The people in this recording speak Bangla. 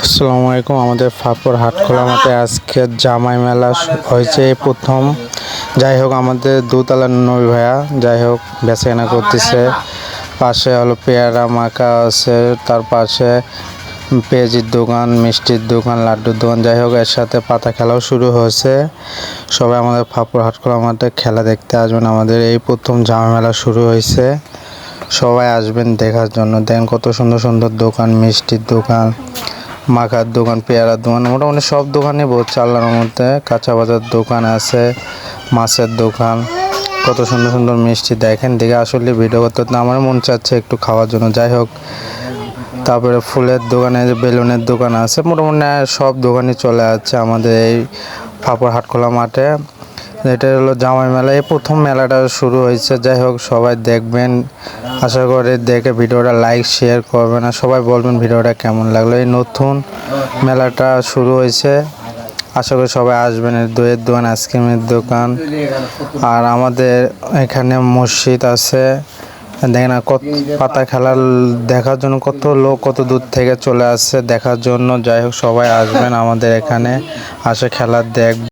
আসসালামু আলাইকুম। আমাদের ফাপর হাটখোলা মাঠে আজকে জামাই মেলা হয়েছে এই প্রথম। যাই হোক, আমাদের দোতলার নবী ভাইয়া যাই হোক বেচাকেনা করতেছে। পাশে হলো পেয়ারা মাখা আছে, তার পাশে পেঁয়াজির দোকান, মিষ্টির দোকান, লাড্ডুর দোকান। যাই হোক, এর সাথে পাতা খেলাও শুরু হয়েছে। সবাই আমাদের ফাপর হাটখোলা মাঠে খেলা দেখতে আসবেন। আমাদের এই প্রথম জামাই মেলা শুরু হয়েছে, সবাই আসবেন দেখার জন্য। দেখেন কত সুন্দর সুন্দর দোকান, মিষ্টির দোকান, মাখার দোকান, পেয়ারার দোকান, মোটামুটি সব দোকানই বলছে আল্লাহর মধ্যে। কাঁচা বাজার দোকান আছে, মাছের দোকান, কত সুন্দর সুন্দর মিষ্টি। দেখেন দেখে আসলে ভিডিও করতে তো আমার মন চাচ্ছে একটু খাওয়ার জন্য। যাই হোক, তারপরে ফুলের দোকানে বেলুনের দোকান আছে, মোটামুটি সব দোকানই চলে যাচ্ছে আমাদের এই ফাপড় হাটখোলা মাঠে। এটা হলো জামাই মেলা, এই প্রথম মেলাটা শুরু হয়েছে। যাই হোক, সবাই দেখবেন, আশা করি দেখে ভিডিওটা লাইক শেয়ার করবেন আর সবাই বলবেন ভিডিওটা কেমন লাগলো। এই নতুন মেলাটা শুরু হয়েছে, আশা করি সবাই আসবেন। দইয়ের দোকান, আইসক্রিমের দোকান, আর আমাদের এখানে মসজিদ আছে। দেখেন কত পাতা খেলার দেখার জন্য কত লোক কত দূর থেকে চলে আসছে দেখার জন্য। যাই হোক, সবাই আসবেন আমাদের এখানে, আসে খেলা দেখ।